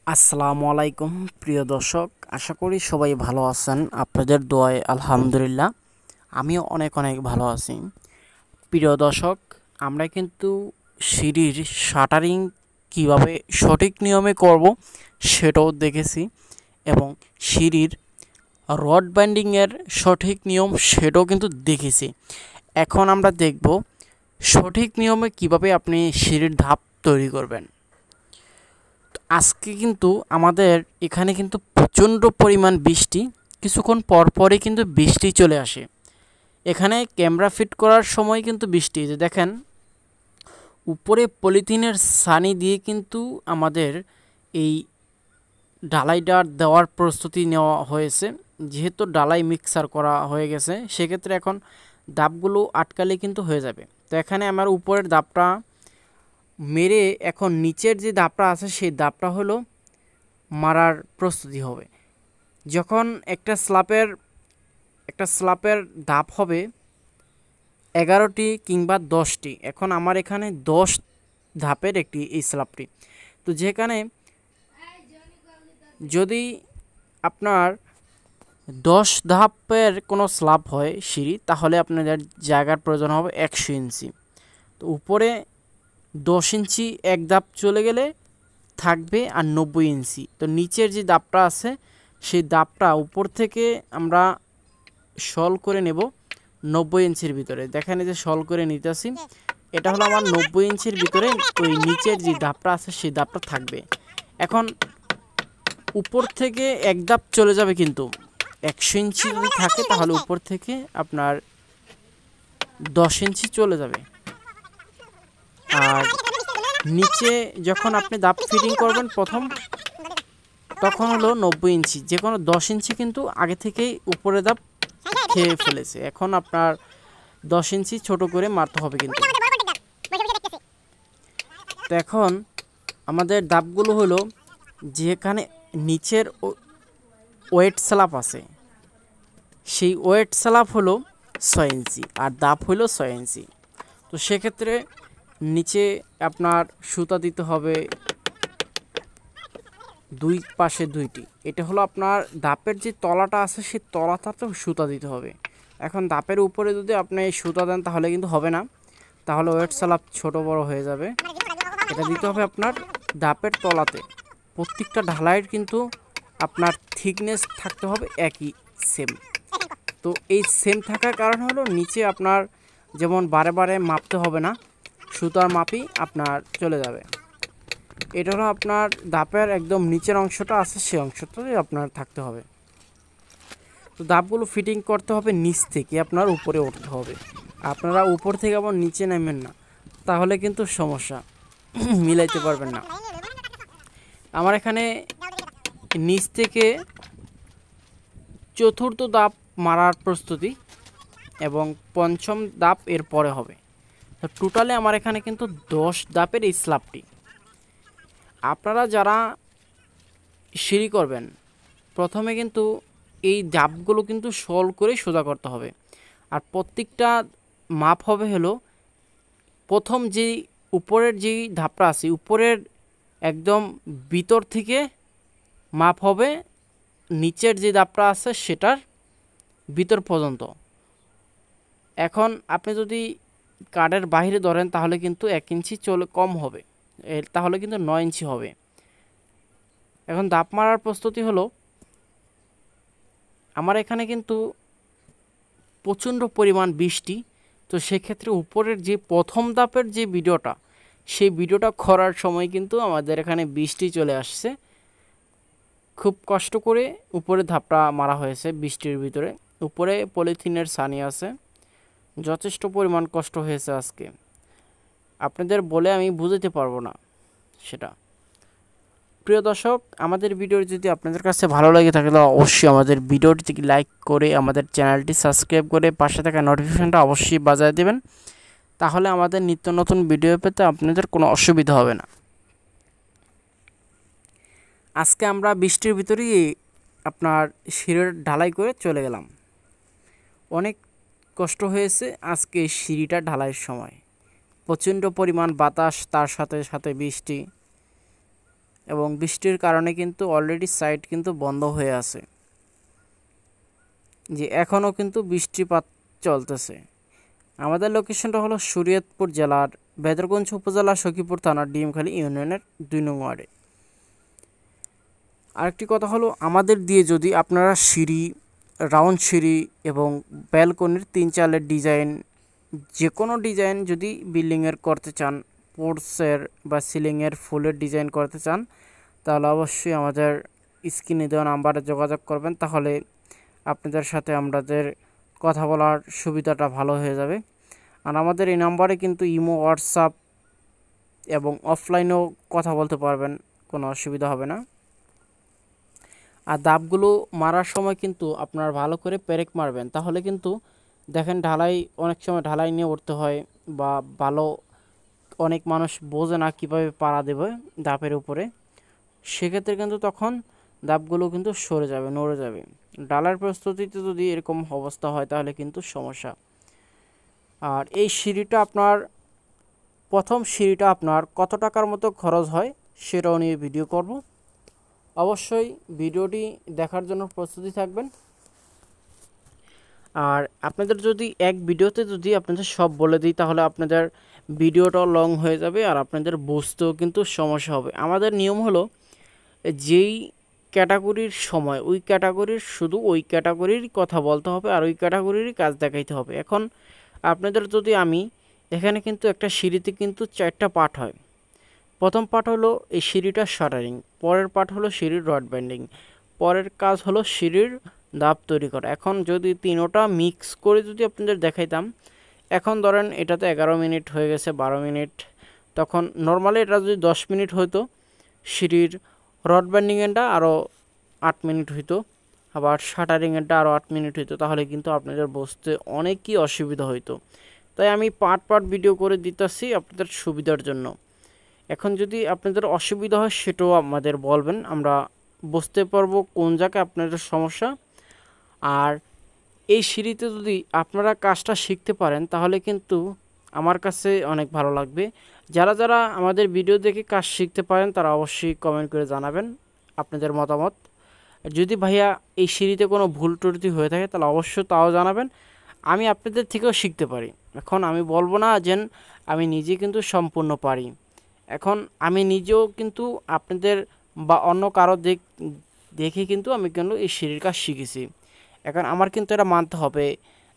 আসসালামু আলাইকুম প্রিয় দর্শক, আশা করি সবাই ভালো আছেন। আপনাদের দোয়ায় আলহামদুলিল্লাহ আমিও অনেক অনেক ভালো আছি। প্রিয় দর্শক, আমরা কিন্তু সিঁড়ির শাটারিং কিভাবে সঠিক নিয়মে করব সেটাও দেখেছি, এবং সিঁড়ির রড বাইন্ডিংয়ের সঠিক নিয়ম সেটাও কিন্তু দেখেছি। এখন আমরা দেখব সঠিক নিয়মে কিভাবে আপনি সিঁড়ির ধাপ তৈরি করবেন। আজকে কিন্তু আমাদের এখানে কিন্তু প্রচণ্ড পরিমাণ বৃষ্টি, কিছুক্ষণ পরপরই কিন্তু বৃষ্টি চলে আসে। এখানে ক্যামেরা ফিট করার সময় কিন্তু বৃষ্টি, যে দেখেন উপরে পলিথিনের ছানি দিয়ে কিন্তু আমাদের এই ঢালাইটা দেওয়ার প্রস্তুতি নেওয়া হয়েছে। যেহেতু ঢালাই মিক্সার করা হয়ে গেছে, সেক্ষেত্রে এখন দাবগুলো আটকালে কিন্তু হয়ে যাবে। তো এখানে আমার উপরের দাবটা মেরে এখন নিচের যে দাবটা আছে সেই দাবটা হলো মারার প্রস্তুতি হবে। যখন একটা স্ল্যাপের ধাপ হবে 11টি কিংবা 10টি। এখন আমার এখানে 10 ধাপের একটি এই স্ল্যাবটি। তো যেখানে যদি আপনার 10 ধাপের কোনো স্ল্যাব হয় সিঁড়ি, তাহলে আপনাদের জায়গার প্রয়োজন হবে 100 ইঞ্চি। তো উপরে 10 ইঞ্চি এক ধাপ চলে গেলে থাকবে আর 90 ইঞ্চি। তো নিচের যে দাপটা আছে সেই দাপটা উপর থেকে আমরা শল করে নেব 90 ইঞ্চির ভিতরে। দেখেন এই যে শল করে নিতেছি, এটা হলো আমার 90 ইঞ্চির ভিতরে। ওই নিচের যে দাপটা আছে সেই দাপটা থাকবে। এখন উপর থেকে এক ধাপ চলে যাবে, কিন্তু 100 ইঞ্চি যদি থাকে তাহলে উপর থেকে আপনার 10 ইঞ্চি চলে যাবে। আর নিচে যখন আপনি দাপ ফিটিং করবেন তখন হলো 90 ইঞ্চি, যে কোনো 10 ইঞ্চি কিন্তু আগে থেকেই উপরে দাপ খেয়ে ফেলেছে। এখন আপনার 10 ইঞ্চি ছোট করে মারতে হবে কিন্তু। তো এখন আমাদের দাপগুলো হলো, যেখানে নিচের ওয়েট স্ল্যাব আছে সেই ওয়েট স্ল্যাব হলো 6 ইঞ্চি আর দাপ হলো 6 ইঞ্চি। তো সেক্ষেত্রে নিচে আপনার সুতা দিতে হবে দুই পাশে দুইটি। এটা হলো আপনার দাপের যে তলাটা আছে সেই তলাটাতেও সুতা দিতে হবে। এখন দাপের উপরে যদি আপনি সুতা দেন তাহলে কিন্তু হবে না, তাহলে ওয়েট স্ল্যাব ছোট বড় হয়ে যাবে। এটা দিতে হবে আপনার দাপের তলাতে। প্রত্যেকটা ঢালাইয়ের কিন্তু আপনার থিকনেস থাকতে হবে একই সেম। তো এই সেম থাকার কারণ হলো নিচে আপনার যেমন বারে বারে মাপতে হবে না, সুতার মাপই আপনার চলে যাবে। এটা হলো আপনার দাপের একদম নিচের অংশটা আছে সেই অংশটাই আপনার থাকতে হবে। তো দাপগুলো ফিটিং করতে হবে নিচ থেকে আপনার উপরে উঠতে হবে। আপনারা উপর থেকে আবার নিচে নামেন না, তাহলে কিন্তু সমস্যা, মিলাইতে পারবেন না। আমার এখানে নিচ থেকে চতুর্থ দাপ মারার প্রস্তুতি এবং পঞ্চম দাপ এর পরে হবে। তো টোটালে আমার এখানে কিন্তু 10 দাপের এই স্ল্যাবটি। আপনারা যারা সিঁড়ি করবেন প্রথমে কিন্তু এই ধাপগুলো কিন্তু শল করে সোজা করতে হবে। আর প্রত্যেকটা মাপ হবে হলো, প্রথম যেই উপরের যেই ধাপটা আছে উপরের একদম ভিতর থেকে মাপ হবে নিচের যে ধাপটা আছে সেটার ভিতর পর্যন্ত। এখন আপনি যদি কার্ডের বাইরে ধরেন তাহলে কিন্তু 1 ইঞ্চি চলে কম হবে, তাহলে কিন্তু 9 ইঞ্চি হবে। এখন দাপ মারার প্রস্তুতি হলো, আমার এখানে কিন্তু প্রচণ্ড পরিমাণ বৃষ্টি। তো সেক্ষেত্রে উপরের যে প্রথম দাপের যে ভিডিওটা সেই ভিডিওটা করার সময় কিন্তু আমাদের এখানে বৃষ্টি চলে আসছে। খুব কষ্ট করে উপরে ধাপটা মারা হয়েছে বৃষ্টির ভিতরে। উপরে পলিথিনের ছানি আছে, যথেষ্ট পরিমাণ কষ্ট হয়েছে আজকে, আপনাদের বলে আমি বুঝাতে পারবো না সেটা। প্রিয় দর্শক, আমাদের ভিডিওটি যদি আপনাদের কাছে ভালো লাগে থাকে তাহলে অবশ্যই আমাদের ভিডিওটিতে লাইক করে আমাদের চ্যানেলটি সাবস্ক্রাইব করে পাশে থাকা নোটিফিকেশনটা অবশ্যই বাজিয়ে দেবেন, তাহলে আমাদের নিত্য নতুন ভিডিও পেতে আপনাদের কোনো অসুবিধা হবে না। আজকে আমরা বৃষ্টির ভিতরেই আপনার সিঁড়ির ঢালাই করে চলে গেলাম। অনেক কষ্ট হয়েছে আজকে সিঁড়িটা ঢালাইয়ের সময়, প্রচণ্ড পরিমাণ বাতাস, তার সাথে সাথে বৃষ্টি। এবং বৃষ্টির কারণে কিন্তু অলরেডি সাইট কিন্তু বন্ধ হয়ে আছে, যে এখনও কিন্তু বৃষ্টিপাত চলতেছে। আমাদের লোকেশনটা হলো শরীয়তপুর জেলার বেদরগঞ্জ উপজেলা সখীপুর থানার ডিমখালী ইউনিয়নের 2 নং ওয়ার্ডে। আরেকটি কথা হলো, আমাদের দিয়ে যদি আপনারা সিঁড়ি, রাউন্ড সিঁড়ি এবং ব্যালকনির 3-4 ডিজাইন, যে কোনো ডিজাইন যদি বিল্ডিংয়ের করতে চান, পোর্টসের বা সিলিংয়ের ফুলের ডিজাইন করতে চান, তাহলে অবশ্যই আমাদের স্ক্রিনে দেওয়া নাম্বারে যোগাযোগ করবেন। তাহলে আপনাদের সাথে আমাদের কথা বলার সুবিধাটা ভালো হয়ে যাবে। আর আমাদের এই নাম্বারে কিন্তু ইমো, হোয়াটসঅ্যাপ এবং অফলাইনেও কথা বলতে পারবেন, কোনো অসুবিধা হবে না। আর দাবগুলো মারার সময় কিন্তু আপনার ভালো করে পেরেক মারবেন, তাহলে কিন্তু দেখেন ঢালাই, অনেক সময় ঢালাই নিয়ে উঠতে হয় বা ভালো অনেক মানুষ বোঝে না কীভাবে পাড়া দেবে দাপের উপরে, সেক্ষেত্রে কিন্তু তখন দাবগুলো কিন্তু সরে যাবে, নড়ে যাবে। ডালার প্রস্তুতিতে যদি এরকম অবস্থা হয় তাহলে কিন্তু সমস্যা। আর এই সিঁড়িটা আপনার, প্রথম সিঁড়িটা আপনার কত টাকার মতো খরচ হয় সেটাও নিয়ে ভিডিও করব। অবশ্যই ভিডিওটি দেখার জন্য প্রস্তুতি থাকবেন। আর আপনাদের যদি এক ভিডিওতে যদি আপনাদের সব বলে দিই তাহলে আপনাদের ভিডিওটাও লং হয়ে যাবে আর আপনাদের বুঝতেও কিন্তু সমস্যা হবে। আমাদের নিয়ম হলো, যেই ক্যাটাগরির সময় ওই ক্যাটাগরির শুধু ওই ক্যাটাগরির কথা বলতে হবে আর ওই ক্যাটাগরিরই কাজ দেখাইতে হবে। এখন আপনাদের যদি আমি, এখানে কিন্তু একটা সিঁড়িতে কিন্তু 4টা পার্ট হয়। প্রথম পার্ট হলো এই সিঁড়িটার শাটারিং, পরের পার্ট হলো সিঁড়ির রড ব্যান্ডিং, পরের কাজ হলো সিঁড়ির ধাপ তৈরি করা। এখন যদি তিনোটা মিক্স করে যদি আপনাদের দেখাইতাম, এখন ধরেন এটাতে 11 মিনিট হয়ে গেছে, 12 মিনিট, তখন নর্মালি এটা যদি 10 মিনিট হইতো, সিঁড়ির রড ব্যান্ডিংয়েরটা আরও 8 মিনিট হইতো, আবার শাটারিংয়েরটা আরও 8 মিনিট হইতো, তাহলে কিন্তু আপনাদের বুঝতে অনেকই অসুবিধা হইতো। তাই আমি পার্ট পার্ট ভিডিও করে দিতেছি আপনাদের সুবিধার জন্য। এখন যদি আপনাদের অসুবিধা হয় সেটাও আমাদের বলবেন, আমরা বুঝতে পারবো কোন জায়গায় আপনাদের সমস্যা। আর এই সিঁড়িতে যদি আপনারা কাজটা শিখতে পারেন তাহলে কিন্তু আমার কাছে অনেক ভালো লাগবে। যারা যারা আমাদের ভিডিও দেখে কাজ শিখতে পারেন তারা অবশ্যই কমেন্ট করে জানাবেন আপনাদের মতামত। যদি ভাইয়া এই সিঁড়িতে কোনো ভুল ত্রুটি হয়ে থাকে তাহলে অবশ্যই তাও জানাবেন, আমি আপনাদের থেকেও শিখতে পারি। এখন আমি বলবো না যে আমি নিজে কিন্তু সম্পূর্ণ পারি, এখন আমি নিজেও কিন্তু আপনাদের বা অন্য কারো দেখে কিন্তু আমি কিন্তু এই সিঁড়ির কাজ শিখেছি। এখন আমার কিন্তু এটা মানতে হবে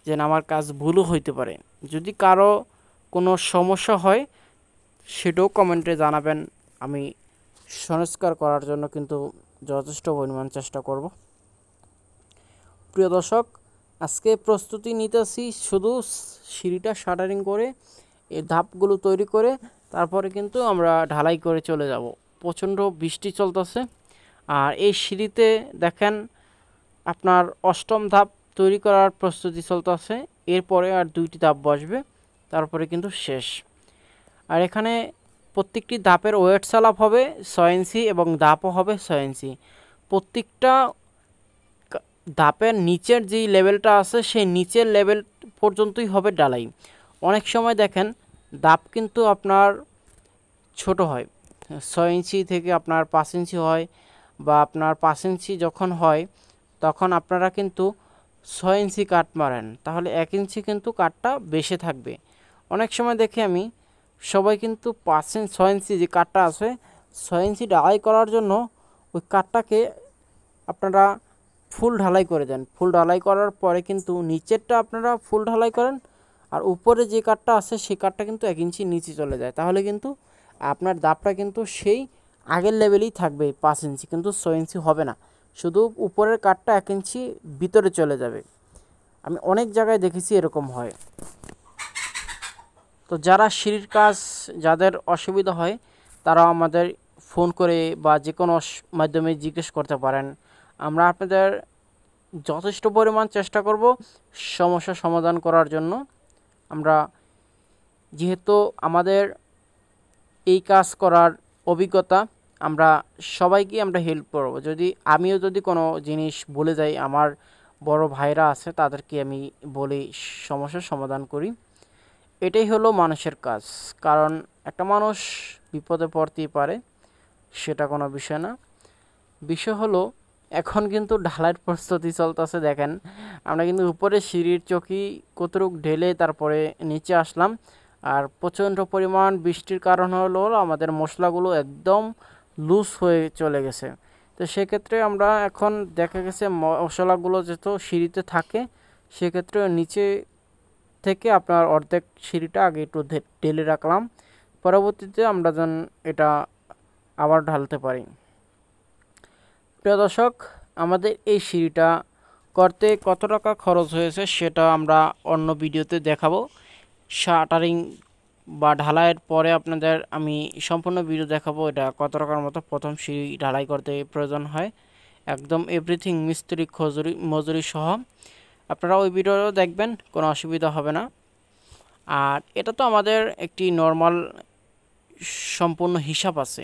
যে আমার কাজ ভুলও হইতে পারে। যদি কারো কোনো সমস্যা হয় সেটাও কমেন্টে জানাবেন, আমি সংস্কার করার জন্য কিন্তু যথেষ্ট পরিমাণ চেষ্টা করব। প্রিয় দর্শক, আজকে প্রস্তুতি নিতেছি শুধু সিঁড়িটা শাটারিং করে, এই ধাপগুলো তৈরি করে তারপরে কিন্তু আমরা ঢালাই করে চলে যাব। প্রচণ্ড বৃষ্টি চলতেছে আর এই সিঁড়িতে দেখেন আপনার 8ম ধাপ তৈরি করার প্রস্তুতি চলতেছে, এরপরে আর 2টি ধাপ বসবে, তারপরে কিন্তু শেষ। আর এখানে প্রত্যেকটি ধাপের ওয়েট স্ল্যাব হবে 6 ইঞ্চি এবং ধাপও হবে 6 ইঞ্চি। প্রত্যেকটা ধাপের নিচের যেই লেভেলটা আছে সেই নিচের লেভেল পর্যন্তই হবে ঢালাই। অনেক সময় দেখেন ধাপ কিন্তু আপনার ছোট হয়, 6 ইঞ্চি থেকে আপনার 5 ইঞ্চি হয়, বা আপনার 5 ইঞ্চি যখন হয় তখন আপনারা কিন্তু 6 ইঞ্চি কাট মারেন, তাহলে 1 ইঞ্চি কিন্তু কাটটা বেশি থাকবে। অনেক সময় দেখি আমি সবাই কিন্তু 6 ইঞ্চি যে কাটটা আছে 6 ইঞ্চি ঢালাই করার জন্য ওই কাটটাকে আপনারা ফুল ঢালাই করে দেন। ফুল ঢালাই করার পরে কিন্তু নিচেরটা আপনারা ফুল ঢালাই করেন আর উপরে যে কাটটা আছে সেই কাটটা কিন্তু 1 ইঞ্চি নিচে চলে যায়, তাহলে কিন্তু আপনার দাপটা কিন্তু সেই আগের লেভেলেই থাকবে, 5 ইঞ্চি কিন্তু 6 ইঞ্চি হবে না, শুধু উপরের কাটটা 1 ইঞ্চি ভিতরে চলে যাবে। আমি অনেক জায়গায় দেখেছি এরকম হয়। তো যারা সিঁড়ির কাজ, যাদের অসুবিধা হয় তারা আমাদের ফোন করে বা যে কোনো মাধ্যমে জিজ্ঞেস করতে পারেন, আমরা আপনাদের যথেষ্ট পরিমাণ চেষ্টা করব সমস্যা সমাধান করার জন্য। আমরা যেহেতু আমাদের এই কাজ করার অভিজ্ঞতা, আমরা সবাইকে আমরা হেল্প করব। আমিও যদি কোনো জিনিস বলে যাই, আমার বড় ভাইরা আছে তাদেরকে আমি বলি, সমস্যার সমাধান করি। এটাই হলো মানুষের কাজ, কারণ একটা মানুষ বিপদে পড়তেই পারে, সেটা কোনো বিষয় না। বিষয় হলো এখন কিন্তু ঢালাইয়ের প্রস্তুতি চলতেছে। দেখেন আমরা কিন্তু উপরে সিঁড়ির চকি কতটুক ঢেলে তারপরে নিচে আসলাম। আর প্রচণ্ড পরিমাণ বৃষ্টির কারণ হলো আমাদের মশলাগুলো একদম লুজ হয়ে চলে গেছে। তো সেক্ষেত্রে আমরা এখন দেখা গেছে মশলাগুলো যেহেতু সিঁড়িতে থাকে, সেক্ষেত্রে নিচে থেকে আপনার অর্ধেক সিঁড়িটা আগে একটু ঢেলে রাখলাম, পরবর্তীতে আমরা যেন এটা আবার ঢালতে পারি। প্রিয় দর্শক, আমাদের এই সিঁড়িটা করতে কত টাকা খরচ হয়েছে সেটা আমরা অন্য ভিডিওতে দেখাবো। শাটারিং বা ঢালাইয়ের পরে আপনাদের আমি সম্পূর্ণ ভিডিও দেখাবো এটা কত টাকার মতো প্রথম সিঁড়ি ঢালাই করতে প্রয়োজন হয়, একদম এভরিথিং মিস্ত্রি মজুরি সহ। আপনারা ওই ভিডিও দেখবেন, কোনো অসুবিধা হবে না। আর এটা তো আমাদের একটি নর্মাল সম্পূর্ণ হিসাব আছে।